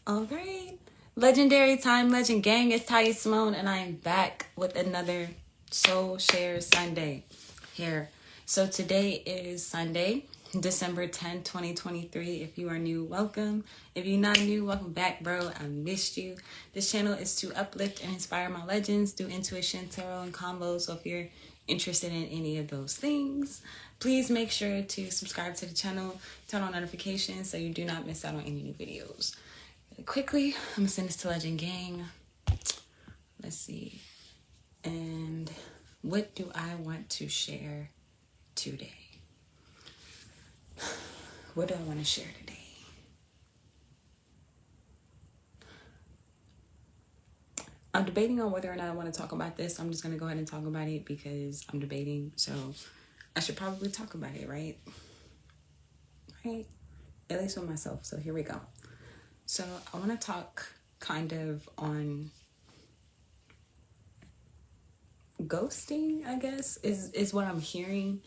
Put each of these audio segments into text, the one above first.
All right. Legendary Time Legend Gang, it's Tiye Samone, and I am back with another Soul Share Sunday here. So today is Sunday, December 10th, 2023. If you are new, welcome. If you're not new, welcome back, bro. I missed you. This channel is to uplift and inspire my legends through intuition, tarot, and combos. So if you're interested in any of those things, please make sure to subscribe to the channel, turn on notifications so you do not miss out on any new videos. Quickly, I'm gonna send this to Legend Gang. Let's see. And what do I want to share today? What do I want to share today? I'm debating on whether or not I want to talk about this. I'm just gonna go ahead and talk about it because I'm debating. So I should probably talk about it, right? Right? At least with myself. So here we go. So I want to talk kind of on ghosting, I guess, is what I'm hearing.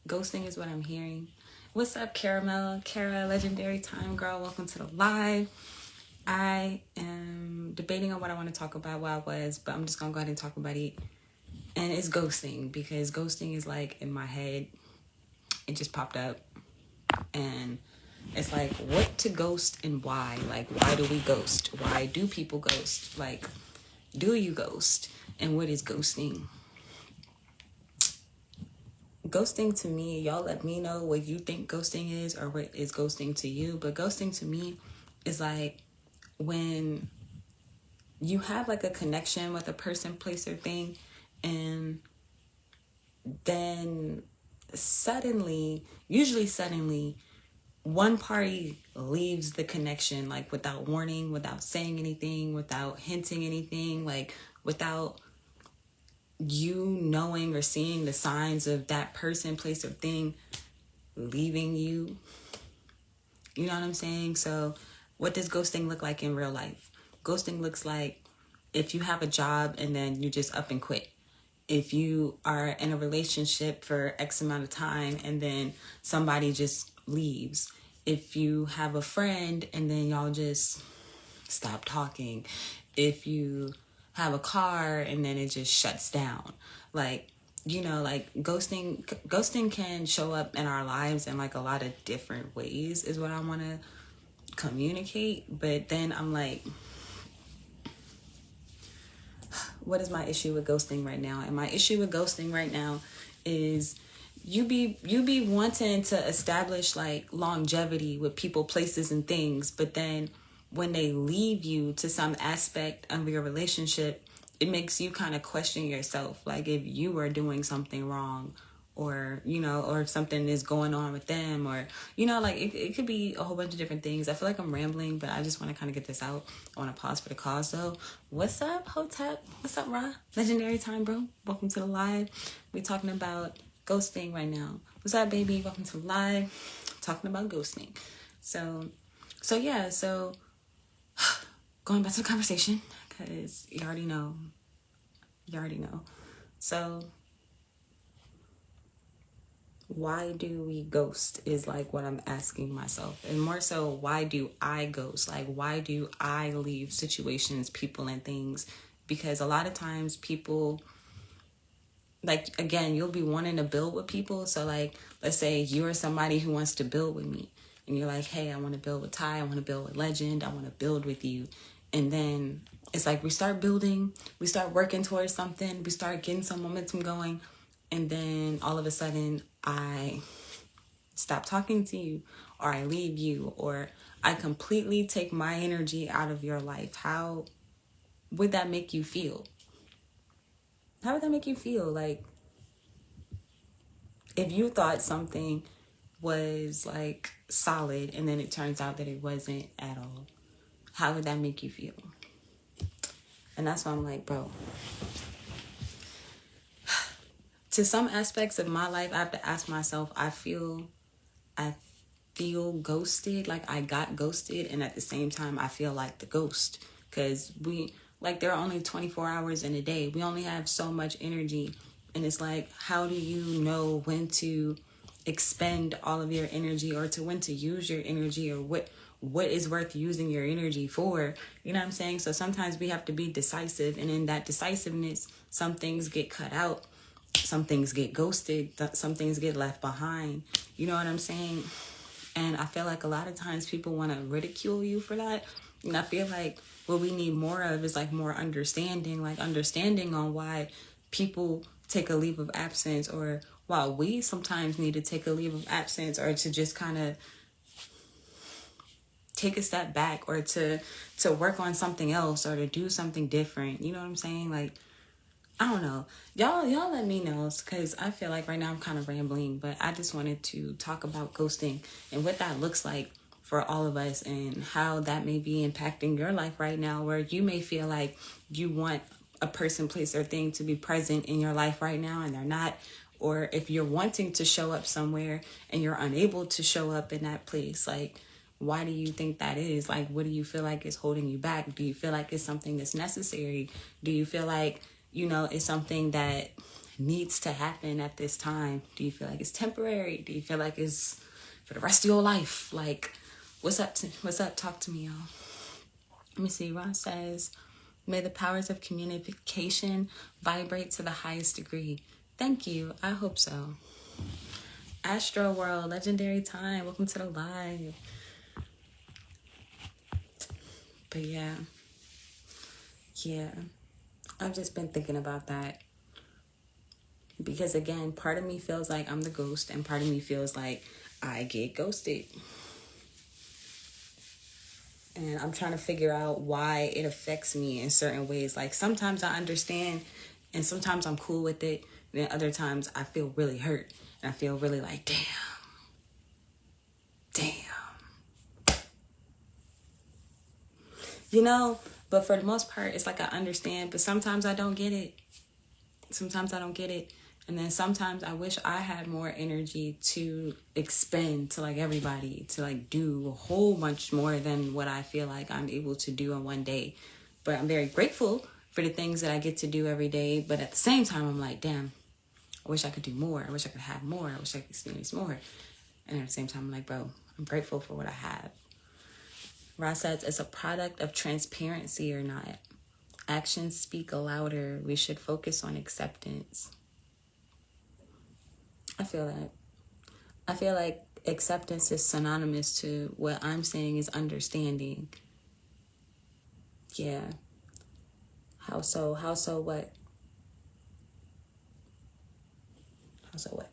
Ghosting is what I'm hearing. What's up, Caramel? Kara, Legendary Time Girl, welcome to the live. I am debating on what I want to talk about while I was, but I'm just going to go ahead and talk about it. And it's ghosting, because ghosting is like in my head. It just popped up. And it's like, what to ghost and why? Like, why do we ghost? Why do people ghost? Like, do you ghost? And what is ghosting? Ghosting to me, y'all let me know what you think ghosting is or what is ghosting to you. But ghosting to me is like when you have like a connection with a person, place, or thing, and then usually suddenly, one party leaves the connection, like without warning, without saying anything, without hinting anything, like without you knowing or seeing the signs of that person, place, or thing leaving you. You know what I'm saying? So what does ghosting look like in real life? Ghosting looks like if you have a job and then you just up and quit. If you are in a relationship for X amount of time and then somebody just leaves. If you have a friend and then y'all just stop talking. If you have a car and then it just shuts down. Like, you know, like ghosting can show up in our lives in like a lot of different ways is what I want to communicate. But then I'm like, what is my issue with ghosting right now? And my issue with ghosting right now is you be wanting to establish like longevity with people, places, and things, but then when they leave you to some aspect of your relationship, it makes you kind of question yourself, like if you are doing something wrong, or you know, or if something is going on with them, or you know, like it could be a whole bunch of different things. I feel like I'm rambling, but I just want to kind of get this out. I want to pause for the cause. So what's up, Hotep? What's up, Ra? Legendary Time, bro. Welcome to the live. We're talking about ghosting right now. What's up, baby? Welcome to the live. Talking about ghosting. So yeah, so going back to the conversation, because you already know. So why do we ghost is like what I'm asking myself. And more so, why do I ghost? Like, why do I leave situations, people, and things? Because a lot of times people, like, again, you'll be wanting to build with people. So like, let's say you're somebody who wants to build with me. And you're like, hey, I want to build with Ty. I want to build with Legend. I want to build with you. And then it's like we start building. We start working towards something. We start getting some momentum going. And then all of a sudden, I stop talking to you, or I leave you, or I completely take my energy out of your life. How would that make you feel? How would that make you feel? Like, if you thought something was like solid and then it turns out that it wasn't at all, how would that make you feel? And that's why I'm like, bro, to some aspects of my life, I have to ask myself, I feel ghosted, like I got ghosted, and at the same time I feel like the ghost, because there are only 24 hours in a day. We only have so much energy, and it's like, how do you know when to expend all of your energy, or to when to use your energy, or what is worth using your energy for. You know what I'm saying? So sometimes we have to be decisive, and in that decisiveness, some things get cut out, some things get ghosted, some things get left behind. You know what I'm saying? And I feel like a lot of times people want to ridicule you for that. And I feel like what we need more of is like more understanding, like understanding on why people take a leave of absence, or why we sometimes need to take a leave of absence, or to just kind of take a step back, or to work on something else, or to do something different. You know what I'm saying? Like, I don't know. Y'all let me know, because I feel like right now I'm kind of rambling, but I just wanted to talk about ghosting and what that looks like for all of us, and how that may be impacting your life right now, where you may feel like you want a person, place, or thing to be present in your life right now and they're not. Or if you're wanting to show up somewhere and you're unable to show up in that place, like, why do you think that is? Like, what do you feel like is holding you back? Do you feel like it's something that's necessary? Do you feel like, you know, it's something that needs to happen at this time? Do you feel like it's temporary? Do you feel like it's for the rest of your life? Like, what's up? Talk to me, y'all. Let me see. Ron says, may the powers of communication vibrate to the highest degree. Thank you. I hope so. Astro World, legendary time. Welcome to the live. But yeah. I've just been thinking about that. Because again, part of me feels like I'm the ghost, and part of me feels like I get ghosted. And I'm trying to figure out why it affects me in certain ways. Like, sometimes I understand, and sometimes I'm cool with it. And then other times I feel really hurt. And I feel really like, damn. You know, but for the most part, it's like I understand. But sometimes I don't get it. And then sometimes I wish I had more energy to expend to like everybody, to like do a whole bunch more than what I feel like I'm able to do in one day. But I'm very grateful for the things that I get to do every day. But at the same time, I'm like, damn, I wish I could do more. I wish I could have more. I wish I could experience more. And at the same time, I'm like, bro, I'm grateful for what I have. Ross says, it's a product of transparency or not. Actions speak louder. We should focus on acceptance. I feel that. I feel like acceptance is synonymous to what I'm saying is understanding. Yeah. How so what? How so what?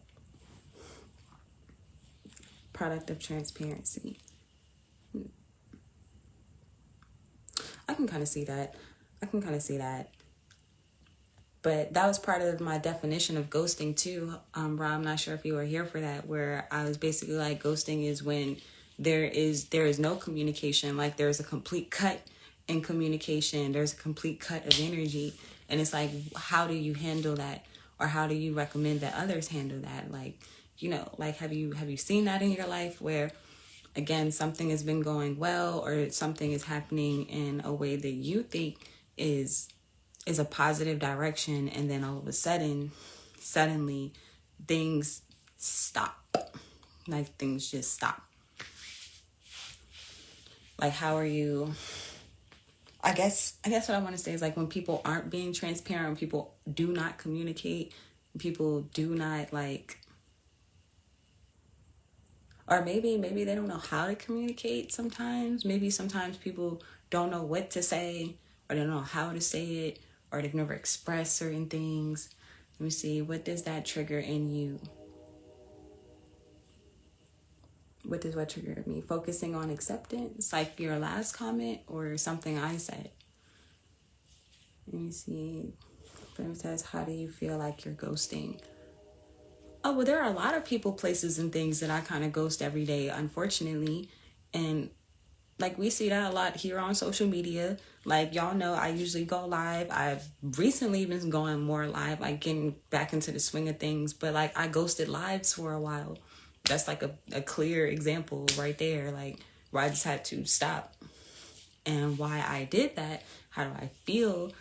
Product of transparency. I can kind of see that. But that was part of my definition of ghosting too. Rob, I'm not sure if you were here for that, where I was basically like, ghosting is when there is no communication. Like, there's a complete cut in communication. There's a complete cut of energy. And it's like, how do you handle that? Or how do you recommend that others handle that? Like, you know, like, have you seen that in your life where, again, something has been going well, or something is happening in a way that you think is a positive direction, and then all of a suddenly things stop. Like, things just stop. Like, how are you? I guess what I want to say is, like, when people aren't being transparent, when people do not communicate, people do not, like, or maybe they don't know how to communicate sometimes. Maybe sometimes people don't know what to say, or they don't know how to say it, or they've never expressed certain things. Let me see. What does that trigger in you? What does what trigger me? Focusing on acceptance, like your last comment, or something I said? Let me see. It says, how do you feel like you're ghosting? Oh, well, there are a lot of people, places, and things that I kind of ghost every day, unfortunately. And like, we see that a lot here on social media. Like, y'all know I usually go live. I've recently been going more live, like getting back into the swing of things. But like, I ghosted lives for a while. That's like a clear example right there, like, where I just had to stop. And why I did that, how do I feel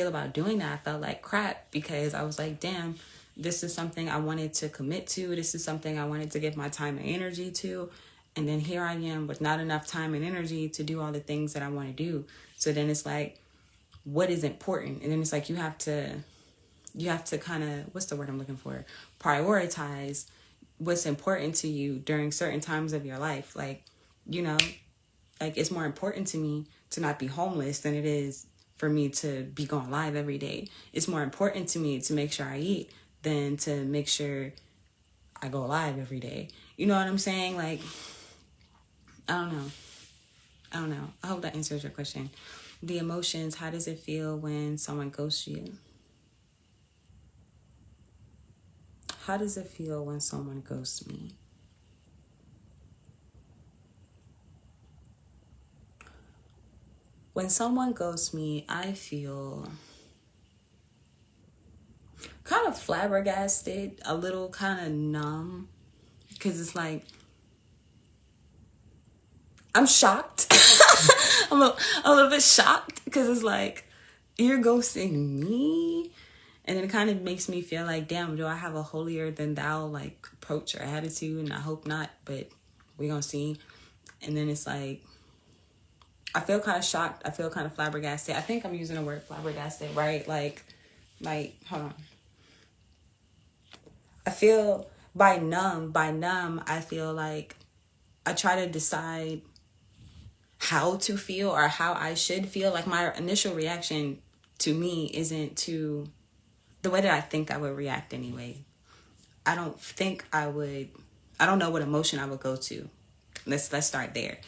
about doing that? I felt like crap, because I was like, damn, this is something I wanted to commit to. This is something I wanted to give my time and energy to. And then here I am with not enough time and energy to do all the things that I want to do. So then it's like, what is important? And then it's like, you have to kind of, what's the word I'm looking for? Prioritize what's important to you during certain times of your life. Like, you know, like it's more important to me to not be homeless than it is for me to be going live every day. It's more important to me to make sure I eat than to make sure I go live every day. You know what I'm saying? Like, I don't know. I hope that answers your question. The emotions, how does it feel when someone ghosts you? How does it feel when someone ghosts me? When someone ghosts me, I feel kind of flabbergasted, a little kind of numb, because it's like, I'm shocked. I'm a little bit shocked because it's like, you're ghosting me? And then it kind of makes me feel like, damn, do I have a holier than thou like approach or attitude? And I hope not, but we're gonna see. And then it's like, I feel kind of shocked. I feel kind of flabbergasted. I think I'm using the word flabbergasted, right? Like, hold on. I feel by numb, I feel like I try to decide how to feel or how I should feel. Like my initial reaction to me isn't to the way that I think I would react anyway. I don't know what emotion I would go to. Let's start there.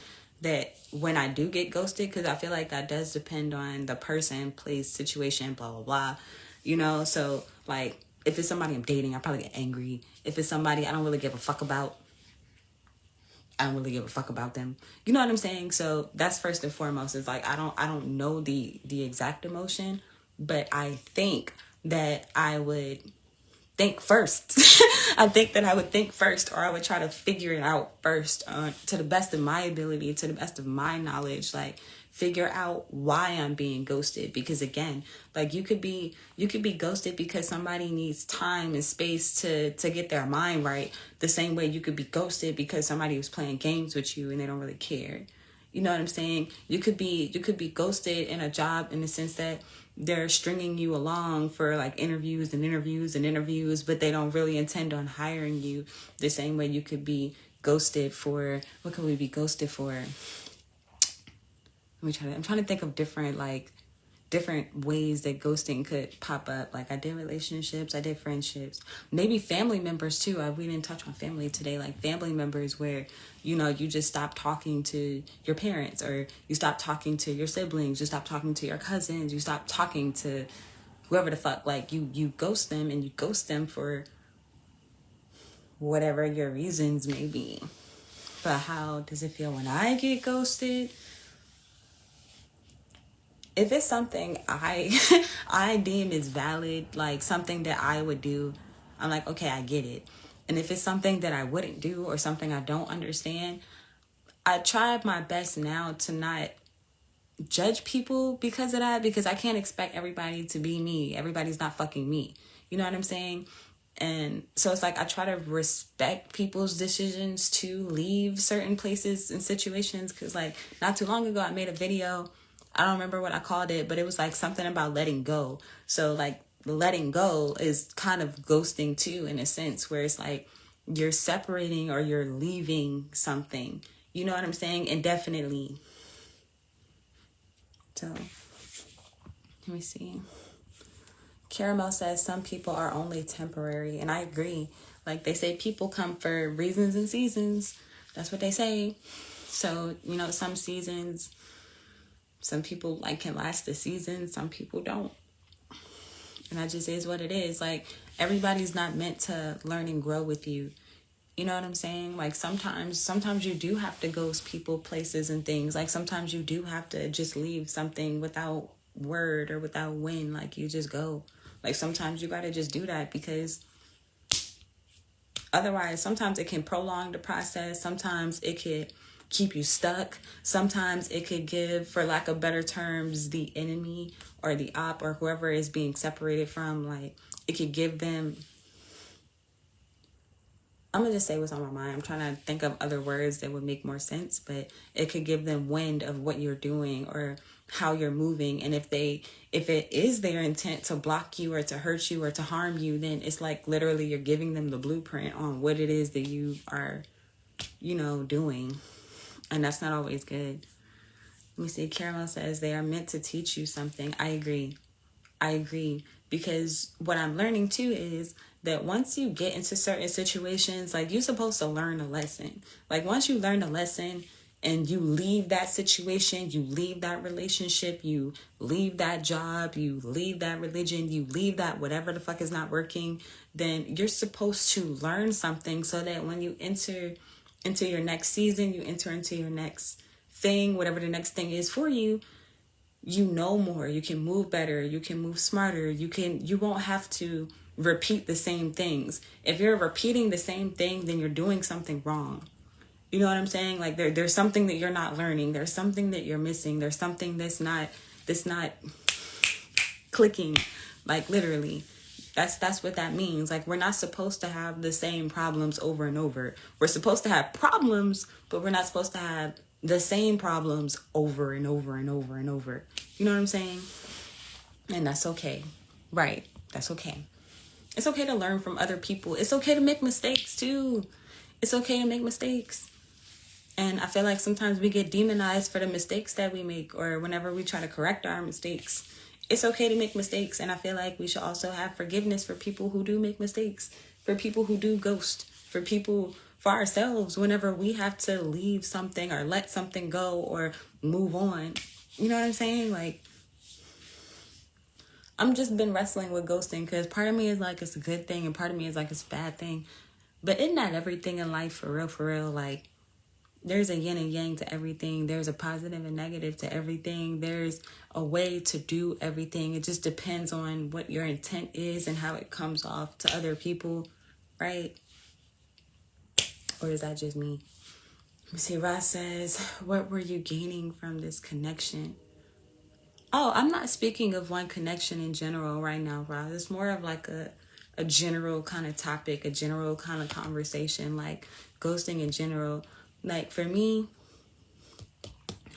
That when I do get ghosted, because I feel like that does depend on the person, place, situation, blah, blah, blah. You know, so like if it's somebody I'm dating, I probably get angry. If it's somebody I don't really give a fuck about, I don't really give a fuck about them. You know what I'm saying? So that's first and foremost. Is like I don't know the exact emotion, but I think that I would think first. I think that I would think first, or I would try to figure it out first, to the best of my ability, to the best of my knowledge. Like figure out why I'm being ghosted, because again, like you could be ghosted because somebody needs time and space to get their mind right, the same way you could be ghosted because somebody was playing games with you and they don't really care. You know what I'm saying? You could be ghosted in a job in the sense that they're stringing you along for like interviews and interviews and interviews, but they don't really intend on hiring you. The same way you could be ghosted for, what could we be ghosted for? I'm trying to think of different ways that ghosting could pop up. Like I did relationships, I did friendships, maybe family members too. We didn't touch on family today. Like family members where, you know, you just stop talking to your parents, or you stop talking to your siblings, you stop talking to your cousins, you stop talking to whoever the fuck. Like you ghost them, and you ghost them for whatever your reasons may be. But how does it feel when I get ghosted? If it's something I deem is valid, like something that I would do, I'm like, okay, I get it. And if it's something that I wouldn't do or something I don't understand, I try my best now to not judge people because of that, because I can't expect everybody to be me. Everybody's not fucking me. You know what I'm saying? And so it's like I try to respect people's decisions to leave certain places and situations, because like not too long ago I made a video. I don't remember what I called it, but it was like something about letting go. So like letting go is kind of ghosting too, in a sense, where it's like you're separating or you're leaving something. You know what I'm saying? Indefinitely. So let me see. Caramel says some people are only temporary, and I agree. Like they say, people come for reasons and seasons. That's what they say. So, you know, some seasons, some people like can last a season, some people don't. And that just is what it is. Like everybody's not meant to learn and grow with you. You know what I'm saying? Like sometimes you do have to ghost people, places, and things. Like sometimes you do have to just leave something without word or without win. Like you just go. Like sometimes you gotta just do that, because otherwise sometimes it can prolong the process. Sometimes it could keep you stuck. Sometimes it could give, for lack of better terms, the enemy or the op or whoever is being separated from, like it could give them I'm going to just say what's on my mind. I'm trying to think of other words that would make more sense, but it could give them wind of what you're doing or how you're moving. And if it is their intent to block you or to hurt you or to harm you, then it's like literally you're giving them the blueprint on what it is that you are, doing. And that's not always good. Let me see. Caramel says they are meant to teach you something. I agree. Because what I'm learning too is that once you get into certain situations, like, you're supposed to learn a lesson. Like, once you learn a lesson and you leave that situation, you leave that relationship, you leave that job, you leave that religion, you leave that whatever the fuck is not working, then you're supposed to learn something so that when you enter into your next season, you enter into your next thing, whatever the next thing is for you, you know more, you can move better, you can move smarter, you won't have to repeat the same things. If you're repeating the same thing, then you're doing something wrong. You know what I'm saying? Like, there's something that you're not learning, there's something that you're missing, there's something that's not clicking. Like, literally. That's what that means. Like, we're not supposed to have the same problems over and over. We're supposed to have problems, but we're not supposed to have the same problems over and over and over and over. You know what I'm saying? And that's okay. Right. That's okay. It's okay to learn from other people. It's okay to make mistakes too. It's okay to make mistakes. And I feel like sometimes we get demonized for the mistakes that we make, or whenever we try to correct our mistakes. It's okay to make mistakes. And I feel like we should also have forgiveness for people who do make mistakes, for people who do ghost, for ourselves whenever we have to leave something or let something go or move on. You know what I'm saying? Like, I'm just been wrestling with ghosting because part of me is like it's a good thing and part of me is like it's a bad thing. But isn't that everything in life for real? Like, there's a yin and yang to everything. There's a positive and negative to everything. There's a way to do everything. It just depends on what your intent is and how it comes off to other people, right? Or is that just me? Let me see. Ross says, what were you gaining from this connection? Oh, I'm not speaking of one connection in general right now, Ross. It's more of like a general kind of topic, a general kind of conversation, like ghosting in general. Like, for me,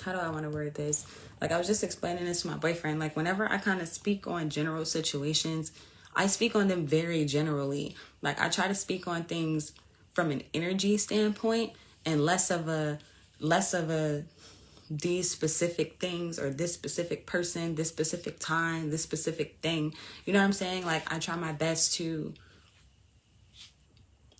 how do I want to word this? Like, I was just explaining this to my boyfriend. Like, whenever I kind of speak on general situations, I speak on them very generally. Like, I try to speak on things from an energy standpoint and less of a these specific things or this specific person, this specific time, this specific thing. You know what I'm saying? Like, I try my best to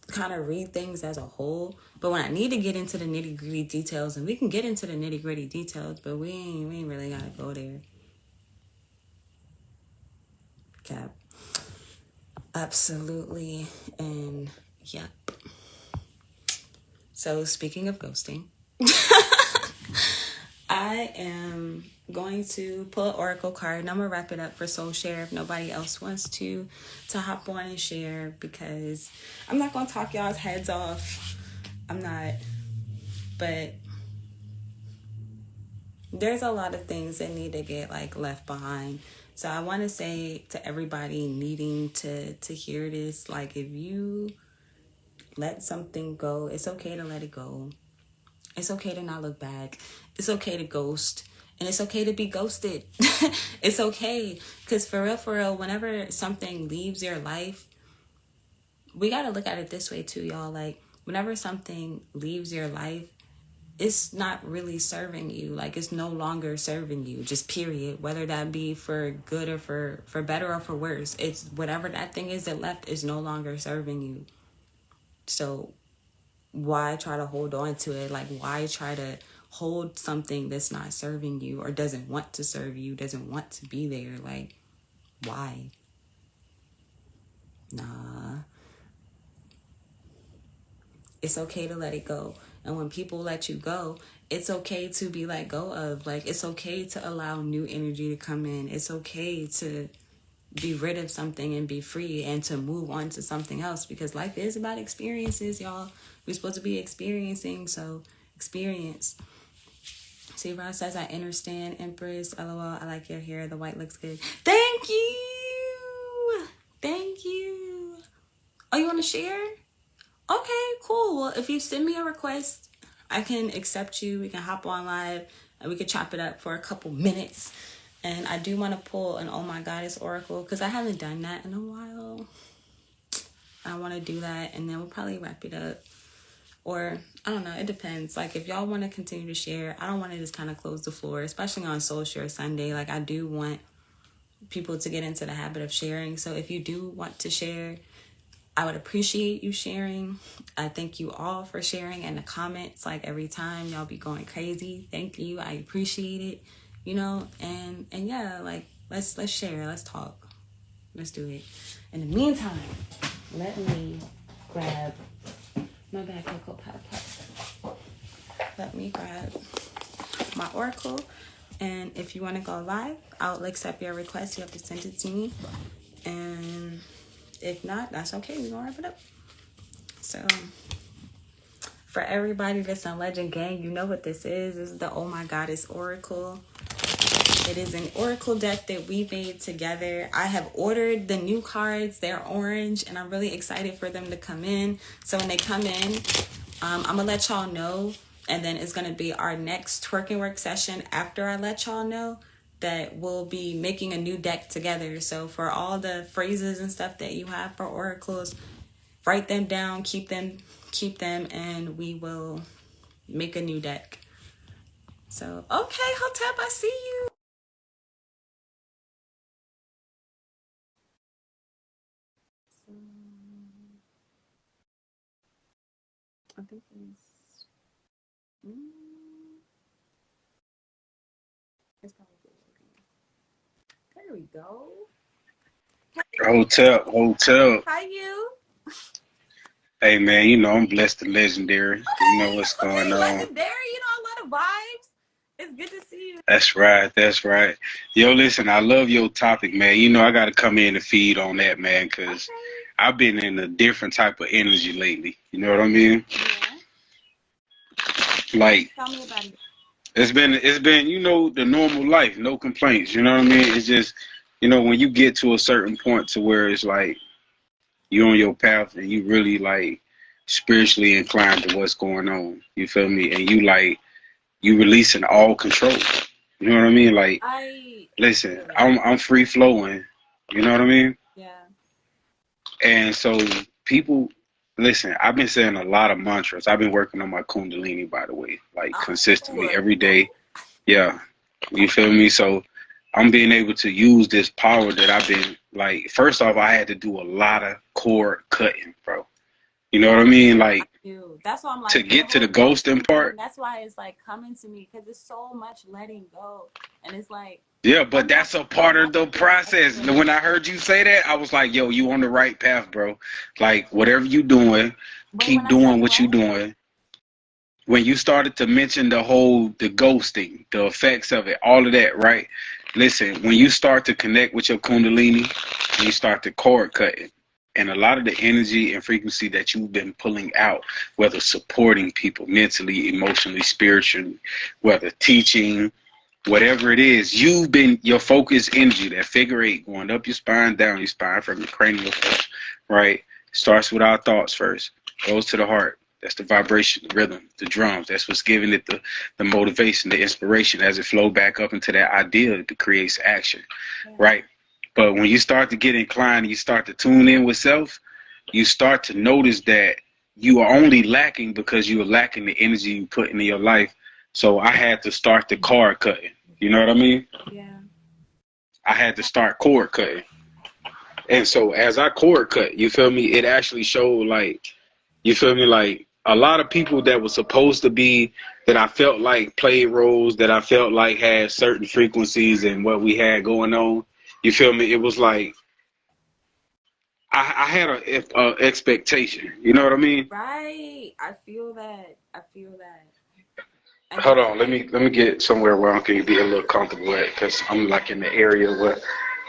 kind of read things as a whole, but when I need to get into the nitty-gritty details, and we can get into the nitty-gritty details, but we ain't really gotta go there. Cap. Absolutely. And yep. So, speaking of ghosting, I am going to pull an oracle card and I'm gonna wrap it up for Soul Share if nobody else wants to hop on and share, because I'm not gonna talk y'all's heads off. I'm not, but there's a lot of things that need to get like left behind. So I want to say to everybody needing to hear this, like, if you let something go, it's okay to let it go. It's okay to not look back. It's okay to ghost. And it's okay to be ghosted. It's okay. Because for real, whenever something leaves your life, we got to look at it this way too, y'all. Like, whenever something leaves your life, it's not really serving you. Like, it's no longer serving you, just period. Whether that be for good or for better or for worse. It's whatever that thing is that left is no longer serving you. So why try to hold on to it? Like, why try to hold something that's not serving you or doesn't want to serve you, doesn't want to be there? Like, why? Nah. It's okay to let it go. And when people let you go, it's okay to be let go of. Like, it's okay to allow new energy to come in. It's okay to be rid of something and be free and to move on to something else, because life is about experiences, y'all. We're supposed to be experiencing, so experience. See, Ross says, I understand, Empress. LOL, I like your hair. The white looks good. Thank you. Thank you. Oh, you want to share? Okay, cool. Well, if you send me a request, I can accept you. We can hop on live and we can chop it up for a couple minutes. And I do want to pull an Oh My Goddess Oracle because I haven't done that in a while. I want to do that and then we'll probably wrap it up. Or, I don't know, it depends. Like, if y'all want to continue to share, I don't want to just kind of close the floor, especially on Soul Share Sunday. Like, I do want people to get into the habit of sharing. So if you do want to share, I would appreciate you sharing. I thank you all for sharing in the comments. Like, every time y'all be going crazy. Thank you. I appreciate it. You know, and yeah, like, let's share. Let's talk. Let's do it. In the meantime, let me grab my bag of Cocoa Pop. Let me grab my oracle. And if you want to go live, I'll accept your request. You have to send it to me. And if not, that's okay. We're going to wrap it up. So, for everybody that's on Legend Gang, you know what this is. This is the Oh My Goddess Oracle. It is an oracle deck that we made together. I have ordered the new cards. They're orange, and I'm really excited for them to come in. So when they come in, I'm going to let y'all know. And then it's going to be our next twerking work session after I let y'all know that we'll be making a new deck together. So for all the phrases and stuff that you have for oracles, write them down, keep them, and we will make a new deck. So, okay, Hotep, I see you. I think it's probably good. There we go. Hotel, hotel. Hi, you. Hey man, you know I'm blessed and legendary. You know what's Okay, going on. legendary. You know, a lot of vibes. It's good to see you. That's right, that's right. Yo, listen, I love your topic, man. You know I got to come in and feed on that, man, because Okay. I've been in a different type of energy lately. You know what I mean? Yeah. Like Tell me about it. it's been you know the normal life, no complaints. You know what I mean? It's just when you get to a certain point to where it's like you're on your path and you really like spiritually inclined to what's going on. You feel me? And you releasing all control. You know what I mean? Like, I listen, feel that. I'm free flowing. You know what I mean? Yeah. And so people, listen, I've been saying a lot of mantras. I've been working on my Kundalini, by the way, like consistently Oh, every day. Yeah, you feel me? So I'm being able to use this power that I've been like. First off, I had to do a lot of cord cutting, bro. You know what I mean? I Like do. That's why I'm to like, the get to the whole ghosting ghosting thing, part. that's why it's like coming to me because it's so much letting go. And it's like, Yeah, but sometimes that's a I don't part know of the how to process. explain. When I heard you say that, I was like, yo, you on the right path, bro. Like, whatever you doing, Wait, when keep I said doing what you what? doing. When you started to mention the ghosting, the effects of it, all of that, right? Listen, when you start to connect with your Kundalini, you start to cord cutting. And a lot of the energy and frequency that you've been pulling out, whether supporting people mentally, emotionally, spiritually, whether teaching, whatever it is, you've been your focus energy, that figure eight going up your spine, down your spine from your cranial foot, right? Starts with our thoughts first, goes to the heart. That's the vibration, the rhythm, the drums. That's what's giving it the motivation, the inspiration as it flow back up into that idea that creates action, Yeah. right? But when you start to get inclined and you start to tune in with self, you start to notice that you are only lacking because you are lacking the energy you put into your life. So I had to start the card cutting. You know what I mean? Yeah. I had to start cord cutting. And so as I cord cut, you feel me, it actually showed like, you feel me, like a lot of people that were supposed to be, that I felt like played roles, that I felt like had certain frequencies and what we had going on. You feel me? It was like I had a expectation. You know what I mean? Right. I feel that. I feel that. And Hold it's on, let like, me get somewhere where I can be a little comfortable at, because I'm like in the area where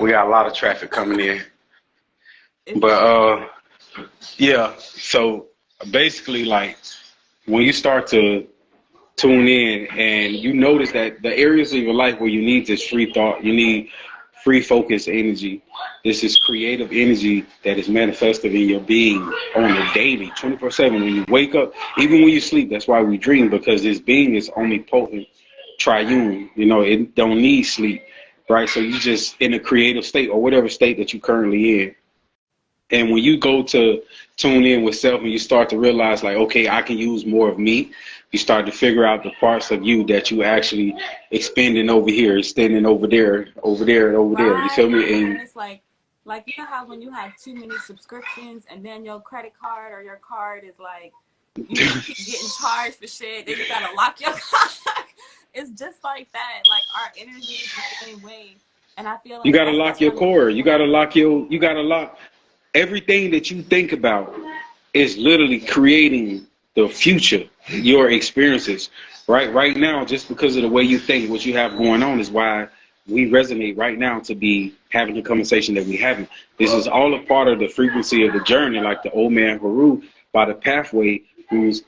we got a lot of traffic coming in. it's But yeah, so basically, like when you start to tune in and you notice that the areas of your life where you need this free thought, you need free focus energy. This is creative energy that is manifested in your being on a daily, 24/7. When you wake up, even when you sleep, that's why we dream, because this being is omnipotent, triune. You know, it don't need sleep, right? So you just in a creative state or whatever state that you currently in. And when you go to tune in with self and you start to realize, like, okay, I can use more of me, you start to figure out the parts of you that you actually expending over here, extending over there, over there, and over there. You feel Right. me? And And it's like you know how when you have too many subscriptions and then your credit card or your card is like you just keep getting charged for shit, then you gotta lock your card. It's just like that. Like our energy is the same way. And I feel you like gotta that's lock your one thing core. like You gotta lock everything that you think about is literally creating the future, your experiences. Right now, just because of the way you think, what you have going on is why we resonate right now to be having the conversation that we having. This is all a part of the frequency of the journey, like the old man Haru by the pathway who's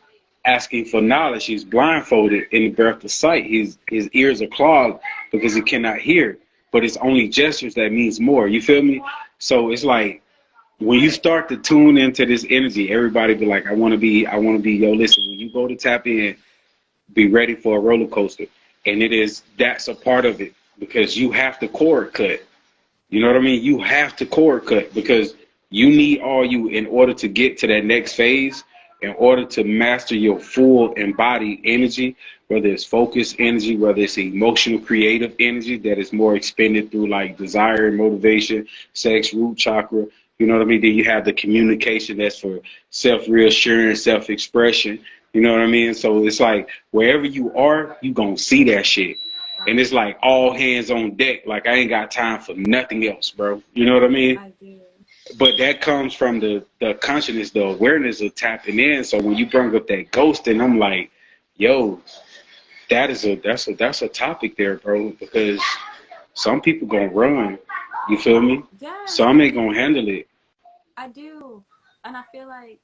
asking for knowledge. He's blindfolded in the birth of sight. His ears are clogged because he cannot hear. But it's only gestures that means more. You feel me? So it's like when you start to tune into this energy, everybody be like, I want to be, yo, listen, when you go to tap in, be ready for a roller coaster. And that's a part of it because you have to cord cut. You know what I mean? You have to cord cut because you need all you in order to get to that next phase, in order to master your full embodied energy, whether it's focused energy, whether it's emotional creative energy that is more expended through like desire and motivation, sex, root chakra. You know what I mean? Then you have the communication that's for self-reassurance, self-expression. You know what I mean? So it's like wherever you are, you gonna see that shit. And it's like all hands on deck. Like I ain't got time for nothing else, bro. You know what I mean? I do. But that comes from the consciousness, the awareness of tapping in. So when you bring up that ghosting, I'm like, yo, that's a topic there, bro. Because some people gonna run. You feel me? Yes, Some I ain't gonna do. handle it. I do. And I feel like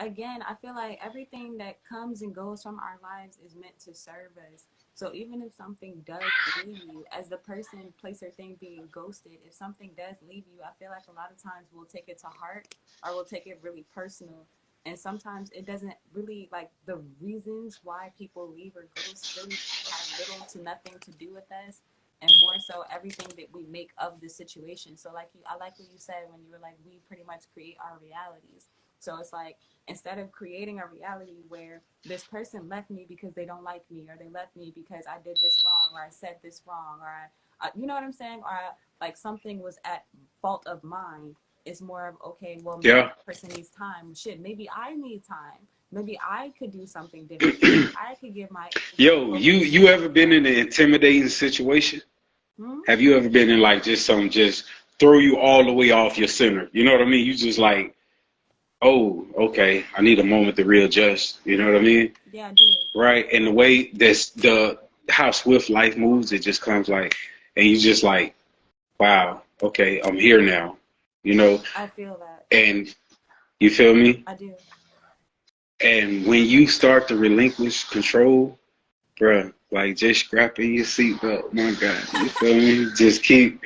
again, I feel like everything that comes and goes from our lives is meant to serve us. So even if something does leave you, as the person, place, or thing being ghosted, if something does leave you, I feel like a lot of times we'll take it to heart or we'll take it really personal. And sometimes it doesn't really like the reasons why people leave or ghost really have little to nothing to do with us and more so everything that we make of the situation. So like I like what you said when you were like, we pretty much create our realities. So it's like instead of creating a reality where this person left me because they don't like me or they left me because I did this wrong or I said this wrong or you know what I'm saying? Or like something was at fault of mine. It's more of, okay, well, maybe Yeah. the person needs time. Shit, maybe I need time. Maybe I could do something different. Maybe I could give my energy Yo, focus to you ever something been in else. an intimidating situation? Hmm? Have you ever been in like just throw you all the way off your center? You know what I mean? You just like, oh, okay, I need a moment to readjust. You know what I Yeah. mean? Yeah, I did. Right? And the way that's the how swift life moves, it just comes like, and you just like, wow, okay, I'm here now. You know, I feel that. and you feel me? I do. And when you start to relinquish control, bruh, like just strapping your seatbelt, my God, you feel me? Just keep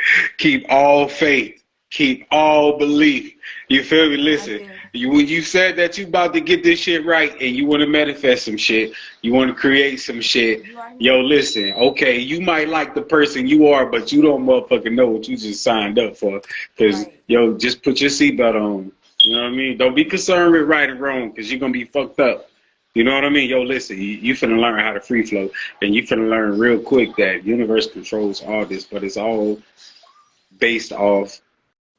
all faith, keep all belief. You feel me? I Listen, do. when you said that you about to get this shit right and you want to manifest some shit, you want to create some shit. You already Yo, know. listen, okay, you might like the person you are, but you don't motherfucking know what you just signed up for. Cause Right. yo, just put your seatbelt on. You know what I mean? Don't be concerned with right and wrong, cause you're gonna be fucked up. You know what I mean? Yo, listen, you finna learn how to free flow, and you finna learn real quick that universe controls all this, but it's all based off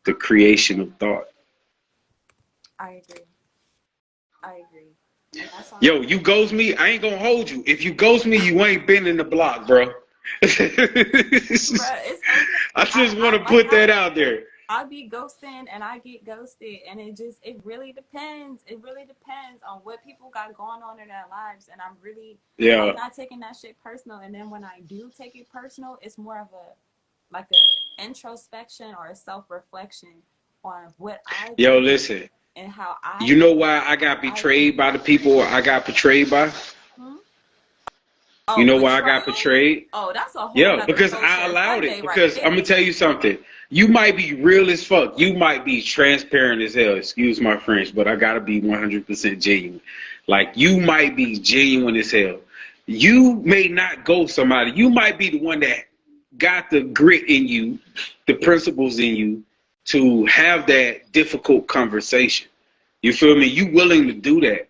the creation of thought. I agree. I agree. And that's why, Yo, you ghost me, I ain't gonna hold you. If you ghost me, you ain't been in the block, bro. I bruh, it's okay. just want I to like put that out there. I be ghosting and I get ghosted, and it really depends. It really depends on what people got going on in their lives, and I'm Yeah, not taking that shit personal. And then when I do take it personal, it's more of a like a introspection or a self reflection on what I yo, can do listen. and how You know why I got I can betrayed by the people I got betrayed by? hmm? You Oh, know why I got betrayal. portrayed? Oh, that's a whole Yeah, nother because I kosher allowed Sunday it. right Because I'm there. gonna tell you something. You might be real as fuck. You might be transparent as hell. Excuse my French, but I gotta be 100% genuine. Like you might be genuine as hell. You may not go somebody. You might be the one that got the grit in you, the principles in you to have that difficult conversation. You feel me? You willing to do that.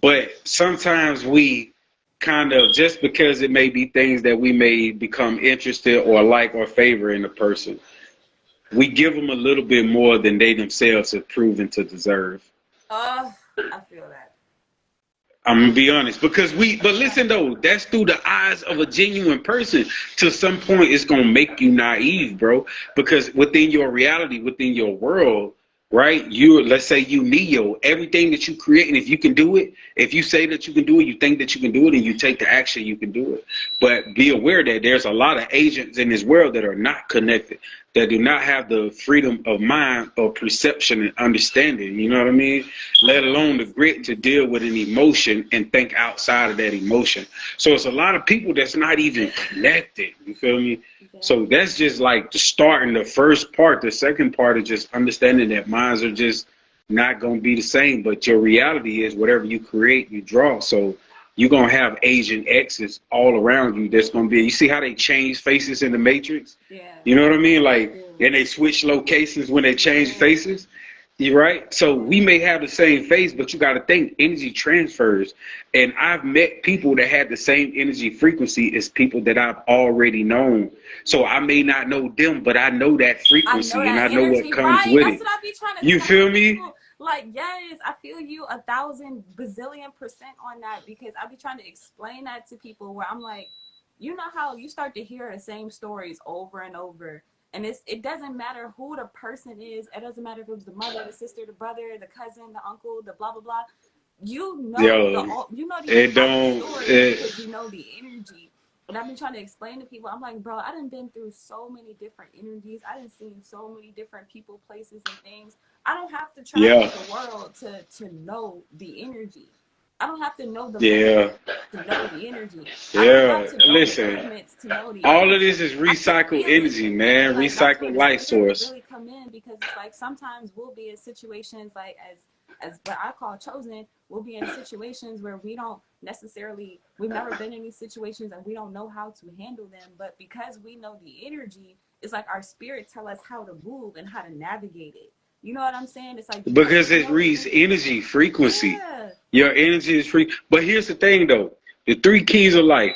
But sometimes we kind of, just because it may be things that we may become interested or like or favor in a person, we give them a little bit more than they themselves have proven to deserve. I feel that. I'm gonna be honest, because but listen though, that's through the eyes of a genuine person. To some point, it's gonna make you naive, bro. Because within your reality, within your world, right? Let's say you Neo, everything that you create, and if you can do it, if you say that you can do it, you think that you can do it, and you take the action, you can do it. But be aware that there's a lot of agents in this world that are not connected, that do not have the freedom of mind or perception and understanding. You know what I mean? Let alone the grit to deal with an emotion and think outside of that emotion. So it's a lot of people that's not even connected. You feel me? So that's just like the start and the first part. The second part is just understanding that minds are just not going to be the same. But your reality is whatever you create, you draw. So you're going to have Agent X's all around you. That's going to be, you see how they change faces in the Matrix? Yeah. You know what I mean? Like, and they switch locations when they change faces. You're right. So we may have the same face, but you got to think energy transfers. And I've met people that had the same energy frequency as people that I've already known. So I may not know them, but I know that I know frequency and that I know what energy, comes right? with That's it. what I be trying to You tell feel me? people. Like, yes, I feel you 1,000 bazillion% on that, because I be trying to explain that to people where I'm like, you know how you start to hear the same stories over and over, and it doesn't matter who the person is. It doesn't matter if it was the mother, the sister, the brother, the cousin, the uncle, the blah blah blah. Yo, You know the it entire don't, story it, because you know the energy. And I've been trying to explain to people, I'm like, bro, I done been through so many different energies. I done seen so many different people, places, and things. I don't have to travel yeah, the world to know the energy. I don't have to know the yeah, language to know the energy. I don't have yeah. to know the Listen, pigments to know the all of energy. this is I can recycled feel it. energy, man. Like, that's where Recycled the light spirit source. really come in, because it's like sometimes we'll be in situations like as what I call chosen, we'll be in situations where we don't necessarily, we've never been in these situations and we don't know how to handle them, but because we know the energy, it's like our spirit tell us how to move and how to navigate it. You know what I'm saying? It's like, because Because we it know the reads energy. energy frequency. Yeah. Your energy is free. But here's the thing, though: the three keys of life,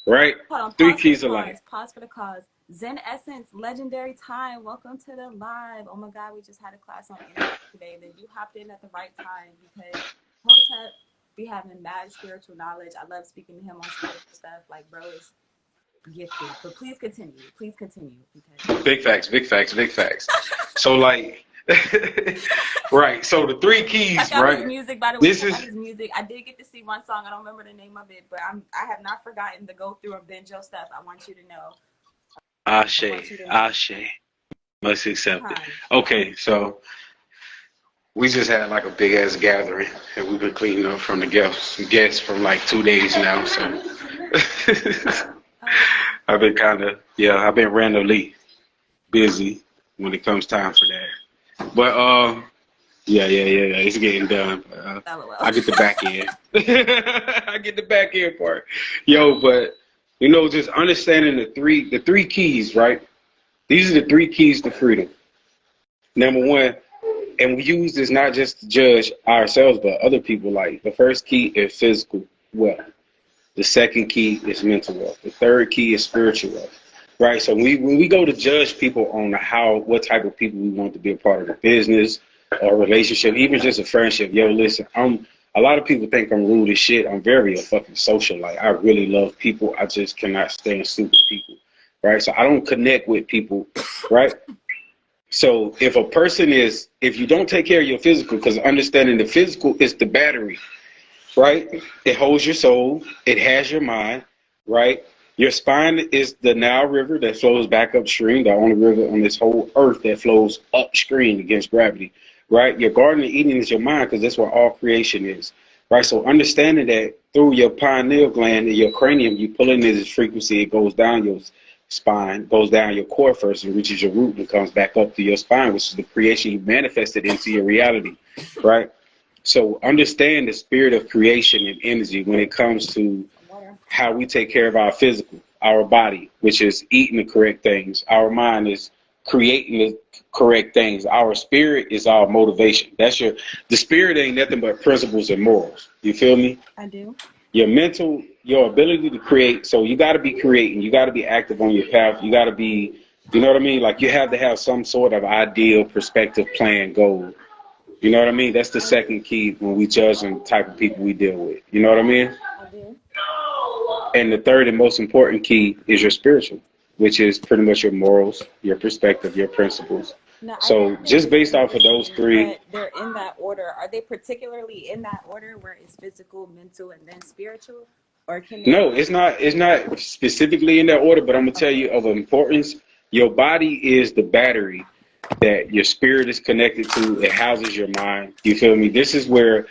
right? Hold on, Three pause for the keys of life. cause. Pause for the cause. Zen Essence, legendary time. Welcome to the live. Oh my God, we just had a class on energy today. Then you hopped in at the right time, because Hotep be having mad spiritual knowledge. I love speaking to him on spiritual stuff. Like, bro is gifted. But please continue. Please continue, because Big facts. Big facts. Big facts. So, like, right. So the three keys, check out his right? music. By the way, This check is out his music. I did get to see one song. I don't remember the name of it, but I have not forgotten to go through and binge your stuff. I want you to know. I Ashe. want you to know. Ashe. Must accept it. Time. Okay, so we just had like a big ass gathering, and we've been cleaning up from the guests from like 2 days now. So I've been I've been randomly busy when it comes time for that. But yeah, it's getting done. LOL. I get the back end. I get the back end part. Yo, but you know, just understanding the three keys, right? These are the three keys to freedom. Number one, and we use this not just to judge ourselves, but other people. Like the first key is physical wealth. The second key is mental wealth. The third key is spiritual wealth. Right. So when we go to judge people on what type of people we want to be a part of the business or relationship, even just a friendship. Yo, listen, a lot of people think I'm rude as shit. I'm very a fucking social. Like I really love people. I just cannot stand stupid people. Right. So I don't connect with people. Right. So if you don't take care of your physical, because understanding the physical is the battery, right? It holds your soul. It has your mind, right? Your spine is the Nile River that flows back upstream, the only river on this whole earth that flows upstream against gravity, right? Your garden of Eden is your mind, because that's where all creation is, right? So understanding that through your pineal gland and your cranium, you pull in this frequency, it goes down your spine, goes down your core first and reaches your root and comes back up to your spine, which is the creation you manifested into your reality, right? So understand the spirit of creation and energy when it comes to how we take care of our physical, our body, which is eating the correct things. Our mind is creating the correct things. Our spirit is our motivation. The spirit ain't nothing but principles and morals. You feel me? I do. Your mental, your ability to create. So you got to be creating. You got to be active on your path. You got to be, you know what I mean? Like you have to have some sort of ideal, perspective, plan, goal. You know what I mean? That's the second key when we judge the type of people we deal with. You know what I mean? I do. And the third and most important key is your spiritual, which is pretty much your morals, your perspective, your principles. No, I So get just this based off of those three. but they're in that order. Are they particularly in that order where it's physical, mental, and then spiritual? Or can they? No, it's not. It's not specifically in that order, but I'm gonna tell you of importance. Your body is the battery that your spirit is connected to. It houses your mind. You feel me? This is where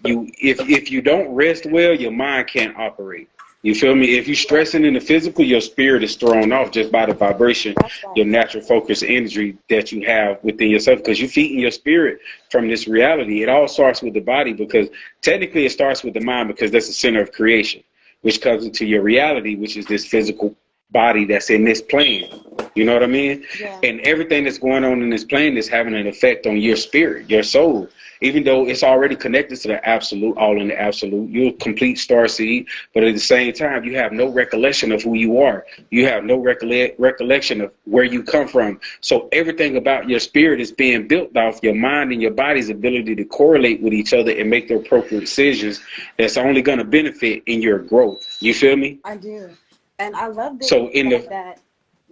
if you don't rest well, your mind can't operate. You feel me? If you're stressing in the physical, your spirit is thrown off just by the vibration, your natural focus energy that you have within yourself, because you're feeding your spirit from this reality. It all starts with the body, because technically it starts with the mind, because that's the center of creation, which comes into your reality, which is this physical body that's in this plane. You know what I mean? Yeah. And everything that's going on in this plane is having an effect on your spirit, your soul. Even though it's already connected to the absolute, all in the absolute, you're a complete starseed, but at the same time, you have no recollection of who you are. You have no recollection of where you come from. So everything about your spirit is being built off your mind and your body's ability to correlate with each other and make the appropriate decisions that's only going to benefit in your growth. You feel me? I do. And I love that So you in said the that,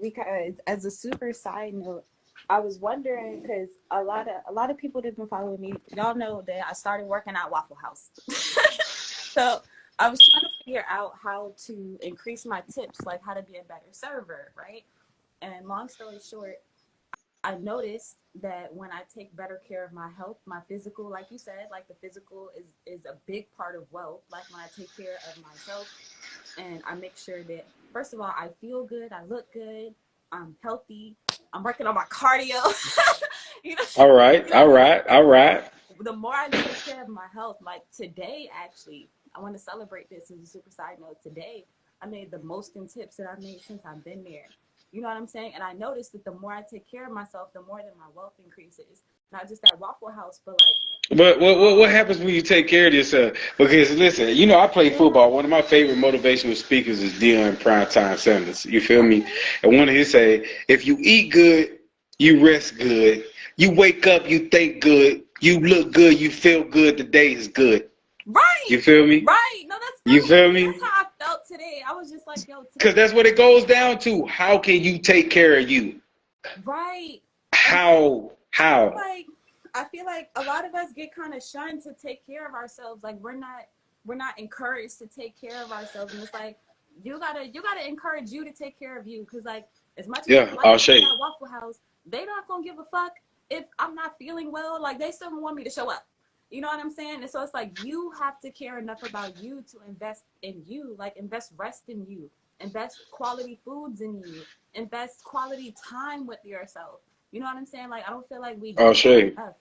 because as a super side note, I was wondering, because a lot of people that have been following me, y'all know that I started working at Waffle House. So I was trying to figure out how to increase my tips, like how to be a better server, right? And long story short, I noticed that when I take better care of my health, my physical, like you said, like the physical is a big part of wealth. Like when I take care of myself and I make sure that, first of all, I feel good, I look good, I'm healthy, I'm working on my cardio. you know, all right, all right, all right. the more I take care of my health, like today, actually, I want to celebrate this as a super side note. Today, I made the most in tips that I've made since I've been there. You know what I'm saying? And I noticed that the more I take care of myself, the more that my wealth increases. Not just at Waffle House, but like. But what happens when you take care of yourself? Because listen, you know, I play football. One of my favorite motivational speakers is Dion Primetime Sanders. You feel me? And one of his say, if you eat good, you rest good. You wake up, you think good. You look good, you feel good. The day is good. Right, You feel me? right. No, that's You feel me? that's how I felt today. I was just like, yo, Because that's what it goes down to. How can you take care of you? right. And How? How? like I feel like a lot of us get kind of shunned to take care of ourselves. Like we're not encouraged to take care of ourselves, and it's like you gotta encourage you to take care of you, because like as much as Yeah, I like I'll to show be you. at Waffle House, they not gonna give a fuck if I'm not feeling well. Like they still want me to show up. You know what I'm saying? And so it's like you have to care enough about you to invest in you, like invest rest in you, invest quality foods in you, invest quality time with yourself. You know what I'm saying? Like I don't feel like we do I'll show you. enough.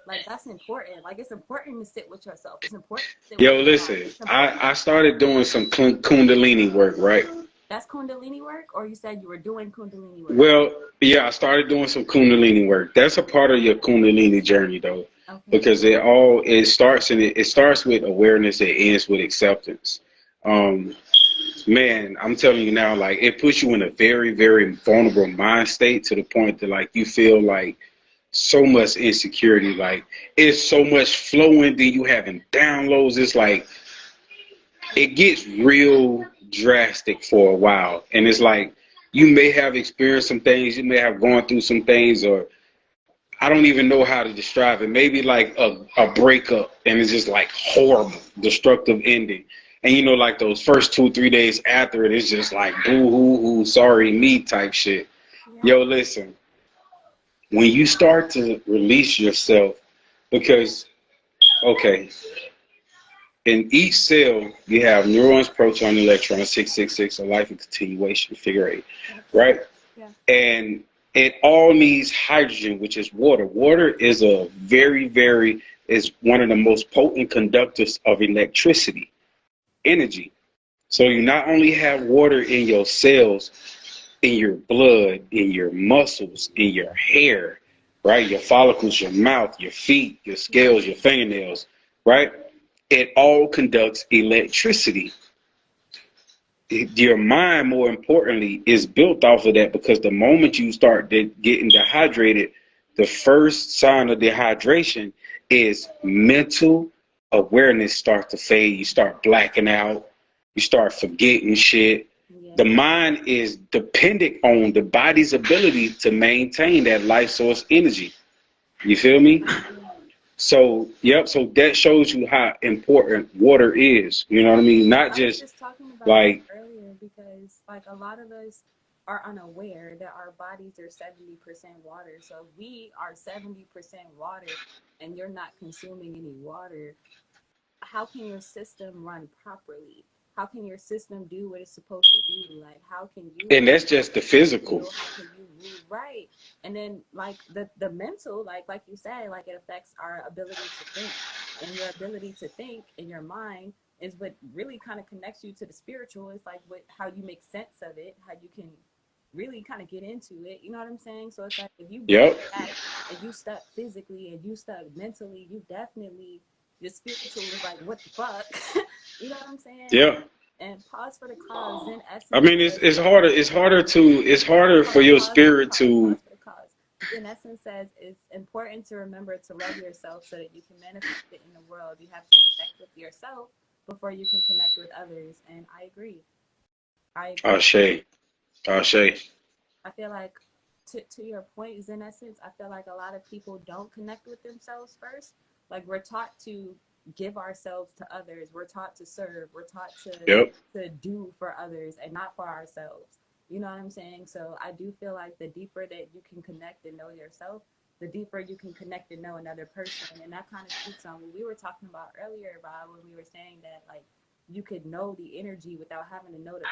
Like that's important. Like it's important to sit with yourself. It's important to sit with Yo, your mind. listen, It's important. I started doing some Kundalini work, right? That's Kundalini work, or you said you were doing Kundalini work? Well, yeah, I started doing some Kundalini work. That's a part of your Kundalini journey, though, Okay. because it starts with awareness. It ends with acceptance. Um, Man, I'm telling you now, like it puts you in a very, very vulnerable mind state to the point that like you feel like so much insecurity, like it's so much flowing, then you having downloads. It's like it gets real drastic for a while, and it's like you may have experienced some things, you may have gone through some things, or I don't even know how to describe it. Maybe like a breakup, and it's just like horrible, destructive ending. And you know, like those first 2, 3 days after it, it's just like boo hoo hoo, sorry me type shit. Yeah. Yo, listen, when you start to release yourself, because okay, in each cell, you have neurons, proton, electrons, 666, a life and continuation, figure eight, right? Yeah. And it all needs hydrogen, which is water. Water is a is one of the most potent conductors of electricity, energy. So you not only have water in your cells, in your blood, in your muscles, in your hair, right? Your follicles, your mouth, your feet, your scales, your fingernails, right? It all conducts electricity. Your mind, more importantly, is built off of that, because the moment you start getting dehydrated, the first sign of dehydration is mental awareness starts to fade. You start blacking out. You start forgetting shit. Yeah. The mind is dependent on the body's ability to maintain that life source energy. You feel me? Yeah. So, yep. So that shows you how important water is. You know what I mean? Not I was just just talking about that like, earlier because, like, a lot of us are unaware that our bodies are 70% water. So if we are 70% water and you're not consuming any water, how can your system run properly? How can your system do what it's supposed to do? Like, how can you and that's just the physical. feel? How can you move? Right. And then, like, the mental, like you said, like, it affects our ability to think. And your ability to think in your mind is what really kind of connects you to the spiritual. It's like what how you make sense of it, how you can really kind of get into it. You know what I'm saying? So it's like if you break Yep. that and you stuck physically and you stuck mentally, you definitely your spiritual is like, what the fuck? You know what I'm saying? Yeah. And pause for the cause. Zen I essence mean, says it's harder hold for on, your spirit pause to. for the cause. Zen essence says it's important to remember to love yourself so that you can manifest it in the world. You have to connect with yourself before you can connect with others. And I agree. I agree. Ashe. Ashe. I feel like to your point, Zen essence, I feel like a lot of people don't connect with themselves first. Like we're taught to give ourselves to others. We're taught to serve. We're taught Yep. to do for others and not for ourselves. You know what I'm saying? So I do feel like the deeper that you can connect and know yourself, the deeper you can connect and know another person. And that kind of speaks on what we were talking about earlier, Bob, when we were saying that like you could know the energy without having to know the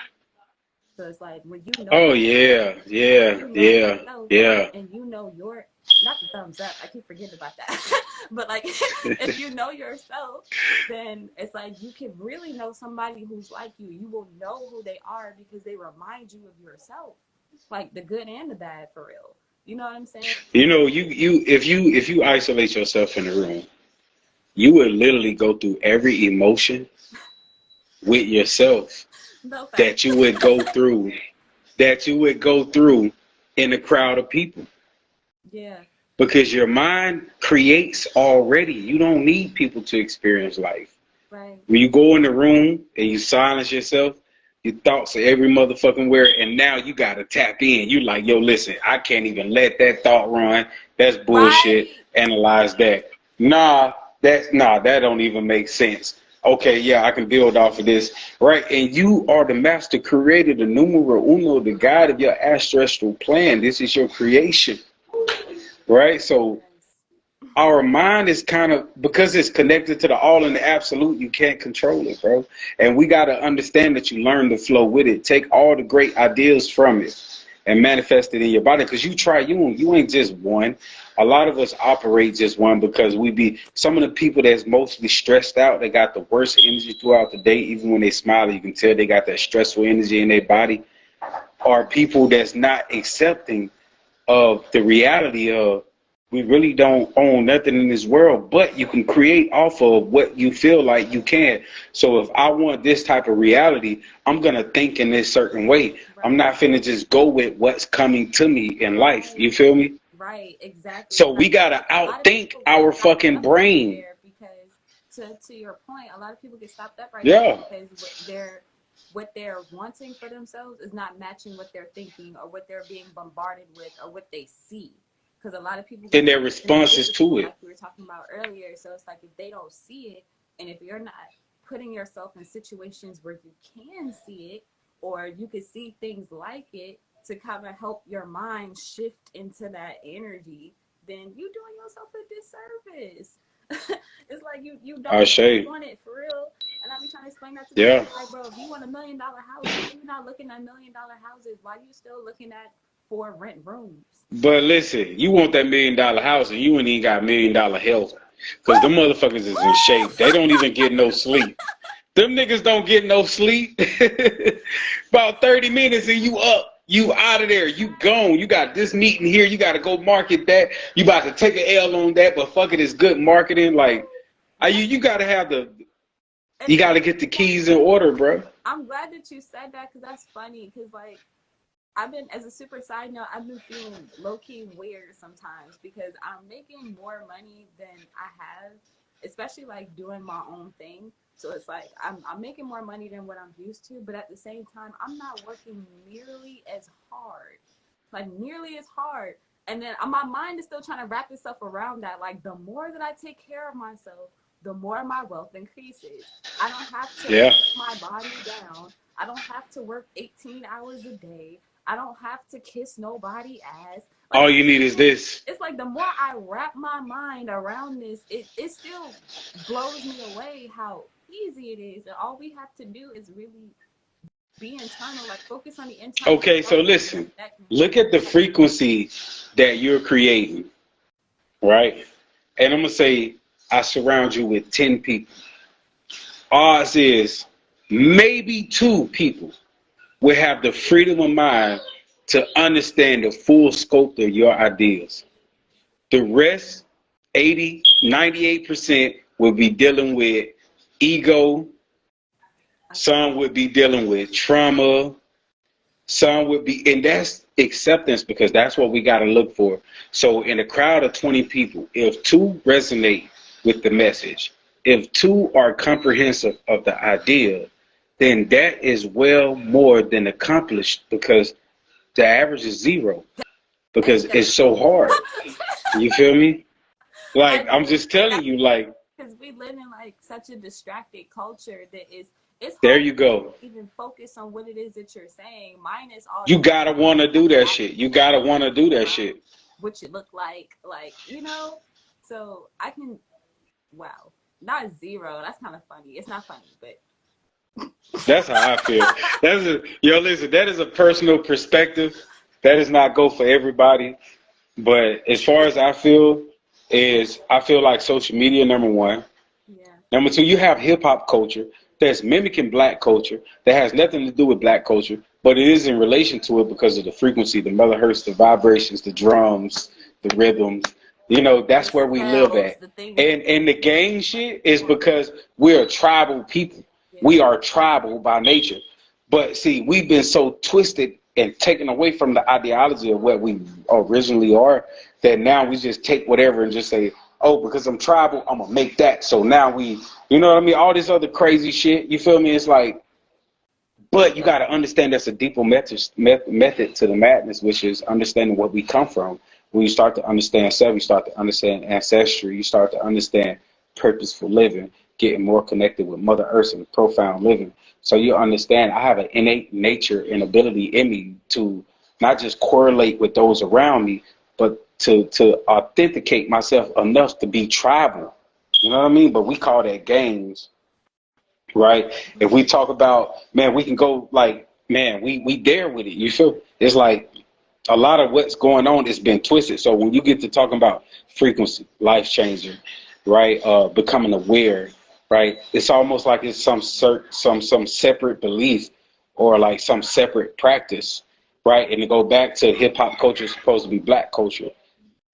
so it's like when you know Oh yourself, yeah. Yeah. you know Yeah. yourself Yeah. and you know your not the thumbs up. I keep forgetting about that. But like if you know yourself, then it's like you can really know somebody who's like you. You will know who they are because they remind you of yourself. Like the good and the bad for real. You know what I'm saying? You know, if you isolate yourself in a room, you would literally go through every emotion with yourself No that facts. you would go through that you would go through in a crowd of people, Yeah. because your mind creates already. You don't need people to experience life. Right. When you go in the room and you silence yourself, your thoughts are every motherfucking where, and now you gotta tap in. You like, yo, listen, I can't even let that thought run. That's bullshit. Right. Analyze that. That don't even make sense. Okay, yeah, I can build off of this, right? And you are the master creator, the numero uno, the god of your ancestral plan. This is your creation, right? So Yes. our mind is kind of, because it's connected to the all and the absolute, you can't control it, bro. And we got to understand that you learn to flow with it. Take all the great ideas from it and manifest it in your body, because you ain't just one. A lot of us operate just one because we be some of the people that's mostly stressed out. They got the worst energy throughout the day. Even when they smile, you can tell they got that stressful energy in their body. Are people that's not accepting of the reality of, we really don't own nothing in this world, but you can create off of what you feel like you can. So if I want this type of reality, I'm going to think in this certain way. I'm Right. not finna just go with what's coming to me in life. Right. You feel me? Right, exactly. So And I we got feel to like a lot of outthink people get our stopped fucking up right brain. there because to your point, a lot of people get stopped up right there Yeah. because what they're wanting for themselves is not matching what they're thinking or what they're being bombarded with or what they see. Because a lot of people get And their in the responses physical, to it. like we were talking about earlier. So it's like if they don't see it, and if you're not putting yourself in situations where you can see it or you can see things like it, to kind of help your mind shift into that energy, then you doing yourself a disservice. It's like you don't Ashe. want it for real. And I be trying to explain that to people. Yeah. Like, bro, if you want $1 million house, why you not looking at $1 million houses? Why you still looking at 4 rent rooms? But listen, you want that $1 million house and you ain't even got $1 million health. Because them motherfuckers is in shape. They don't even get no sleep. Them niggas don't get no sleep. About 30 minutes and you up. You out of there. You gone. You got this meeting here. You got to go market that. You about to take an L on that, but fuck it, it's good marketing. Like, you got to have you got to get the keys in order, bro. I'm glad that you said that because that's funny. Because, like, I've been, as a super side note, I've been feeling low-key weird sometimes because I'm making more money than I have, especially, like, doing my own thing. So it's like I'm making more money than what I'm used to, but at the same time, I'm not working nearly as hard. Like, nearly as hard. And then my mind is still trying to wrap itself around that. Like, the more that I take care of myself, the more my wealth increases. I don't have to Yeah. put my body down. I don't have to work 18 hours a day. I don't have to kiss nobody ass. Like, All you need is this. it's like the more I wrap my mind around this, it still blows me away how easy it is. And all we have to do is really be internal, like focus on the internal. Okay, so listen. Look at the frequency that you're creating, right? And I'm going to say I surround you with 10 people. Odds is maybe 2 people will have the freedom of mind to understand the full scope of your ideas. The rest, 80, 98%, will be dealing with ego. Some would be dealing with trauma. Some would be, and that's acceptance because that's what we got to look for. So in a crowd of 20 people, if 2 resonate with the message, if 2 are comprehensive of the idea, then that is well more than accomplished because the average is 0 because it's so hard. You feel me? Like, I'm just telling you, like, because we live in like such a distracted culture that it's there hard you go. to even focus on what it is that you're saying. Mine is all You gotta want to do that shit. You gotta want to do that shit. what you look like, you know. So I can, wow, not 0. That's kind of funny. It's not funny, but That's how I feel. Yo, listen, that is a personal perspective. That does not go for everybody. But as far as I feel, I feel like social media, number 1. yeah. Number 2, you have hip hop culture that's mimicking black culture that has nothing to do with black culture, but it is in relation to it because of the frequency, the megahertz, the vibrations, the drums, the rhythms. You know, that's where we live at. And the gang shit is because we're a tribal people. We are tribal by nature. But see, we've been so twisted and taken away from the ideology of what we originally are that now we just take whatever and just say, oh, because I'm tribal, I'm going to make that. So now you know what I mean? All this other crazy shit, you feel me? It's like, but you got to understand there's a deeper method to the madness, which is understanding where we come from. When you start to understand self, you start to understand ancestry, you start to understand purposeful living, getting more connected with Mother Earth and profound living. So you understand I have an innate nature and ability in me to not just correlate with those around me, but to authenticate myself enough to be tribal. You know what I mean? But we call that gangs, right? If we talk about, man, we can go like, man, we dare with it. You feel? It's like a lot of what's going on has been twisted. So when you get to talking about frequency, life changing, right? Becoming aware, right? It's almost like it's some separate belief or like some separate practice, right? And to go back to hip hop culture, is supposed to be black culture.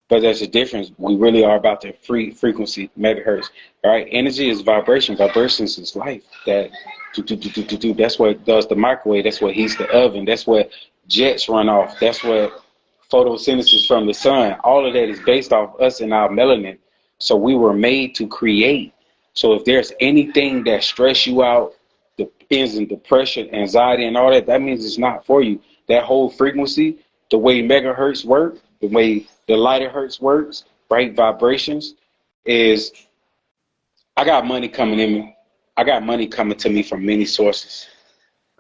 But there's a difference. We really are about the frequency, megahertz, right? Energy is vibration. Vibrations is life. That's what does the microwave. That's what heats the oven. That's what jets run off. That's what photosynthesis from the sun. All of that is based off us and our melanin. So we were made to create. So if there's anything that stress you out, the ends in depression, anxiety, and all that, that means it's not for you. That whole frequency, the way megahertz work, the way the lighter hertz works, right? Vibrations is, I got money coming in me. I got money coming to me from many sources.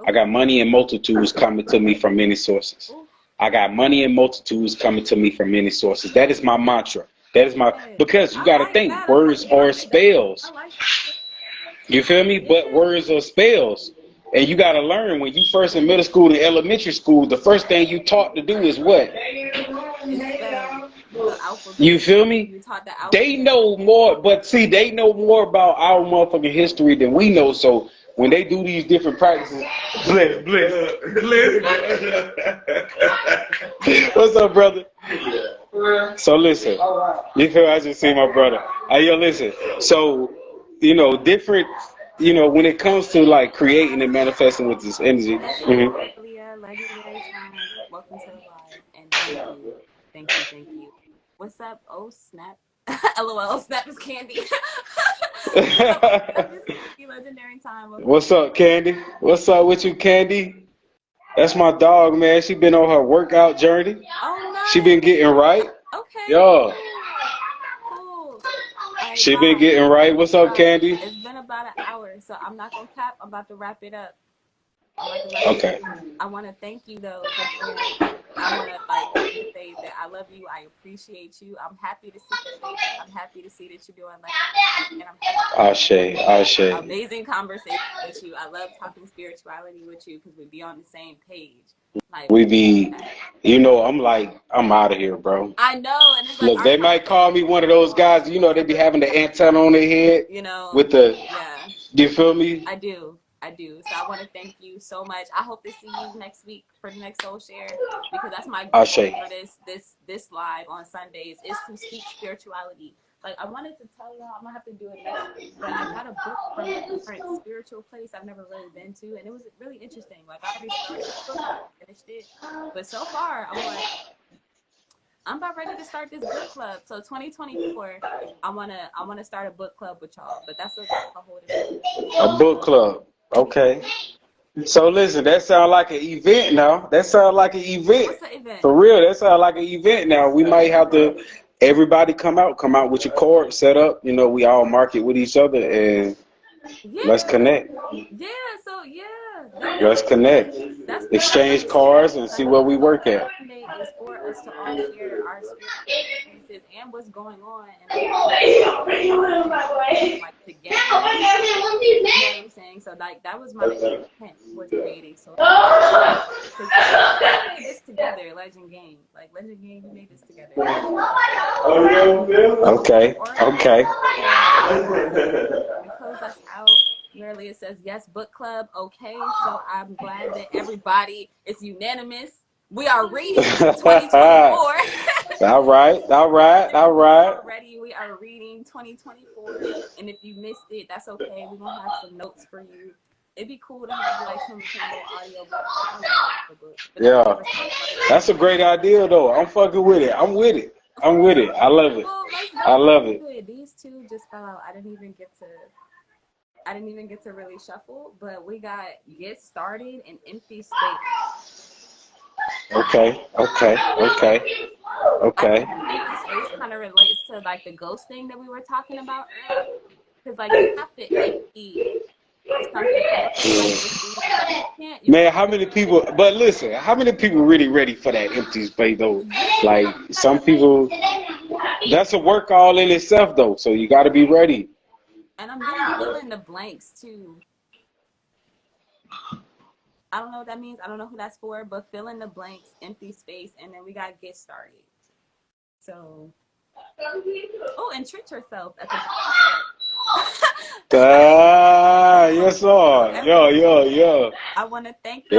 I got money in multitudes coming to me from many sources. I got money in multitudes coming to me from many sources. That is my mantra. That is my, because you got to think, words are spells. You feel me? But words are spells. And you got to learn when you first in middle school and elementary school, the first thing you taught to do is what? It's spell the You alphabet. feel me? You taught the They alphabet. know more, but see, they know more about our motherfucking history than we know. So when they do these different practices, bless. What's up, brother? So listen, you feel I just see my brother. Hey, yo, listen. So, different, when it comes to like creating and manifesting with this energy. Leah, legendary time. Welcome to the live, and thank you, thank you, thank you. What's up? Oh snap! LOL. Snap is candy. Snap is candy. Legendary time. Welcome. What's up, Candy? What's up with you, Candy? That's my dog, man. She been on her workout journey. Oh nice. She been getting right. Okay. Yo. Cool. She been getting right. What's up, Candy? It's been about an hour, so I'm not gonna cap. I'm about to wrap it up. Okay. I want to thank you though. I want to say that I love you. I appreciate you. I'm happy to see that. I'm happy to see that you're doing and I'm happy. Ashe. Amazing conversation with you. I love talking spirituality with you because we be on the same page. Like we be, I'm out of here, bro. I know, and it's look, they might call me one of those guys. They be having the antenna on their head. With the Do you feel me? I do. So I want to thank you so much. I hope to see you next week for the next Soul Share because that's my goal for this live on Sundays is to speak spirituality. Like I wanted to tell y'all I'm gonna have to do it next week, but I got a book from a different spiritual place I've never really been to, and it was really interesting. Like I already started the book, I finished it, but so far I'm about ready to start this book club. So 2024, I wanna start a book club with y'all, but that's a whole different a book club. Okay. So listen, that sounds like an event now. That sounds like an event. What's the event? For real, that sounds like an event now. We might have to, everybody come out with your card set up. We all market with each other and let's connect. Let's connect. Exchange cards and see where we work at. Sunday is for us to all share our experiences and what's going on and like together. You know what I'm saying? So like that was my intent was creating so we made this together, Legend Gang. Like Legend Gang, we made this together. Okay. We close us out. Merely it says yes, book club. Okay, so I'm glad that everybody is unanimous. We are reading 2024. All right. Already, we are reading 2024, and if you missed it, that's okay. We're gonna have some notes for you. It'd be cool to have like some audio book. Yeah, that's a great idea though. I'm fucking with it. I'm with it. I love it. I love it. These two just fell out. I didn't even get to really shuffle, but we got Get Started and Empty Space. Okay. Empty Space kind of relates to like the ghosting that we were talking about earlier, because like you have to empty something. Man, how many people? But listen, how many people really ready for that empty space though? Like some people, that's a work all in itself though. So you got to be ready. And I'm getting fill in the blanks too. I don't know what that means. I don't know who that's for, but fill in the blanks, empty space, and then we got Get Started. So, and treat yourself at the Yes, sir. Yo. I want to thank you.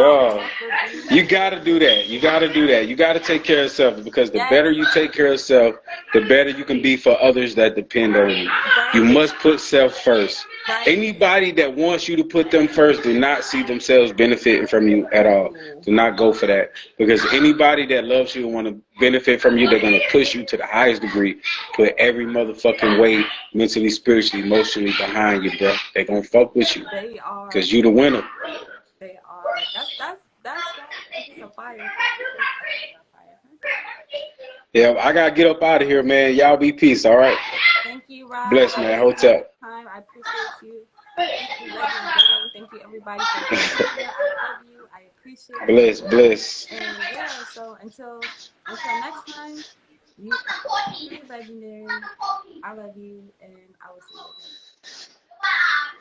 You got to do that. You got to take care of yourself because the better you take care of yourself, the better you can be for others that depend on you. You must put self first. Anybody that wants you to put them first do not see themselves benefiting from you at all. Do not go for that because anybody that loves you and want to benefit from you, they're going to push you to the highest degree, put every motherfucking way, mentally, spiritually, emotionally behind you, bro. They're going to fuck with you because you the winner. They are. That's a fire. Yeah, I got to get up out of here, man. Y'all be peace, all right? Thank you, Rob. Bless, man. Hotel. I appreciate you. Thank you, everybody. For being here. I love you. I appreciate you. Bless. And yeah, so until next time, you are legendary. I love you, and I will see you.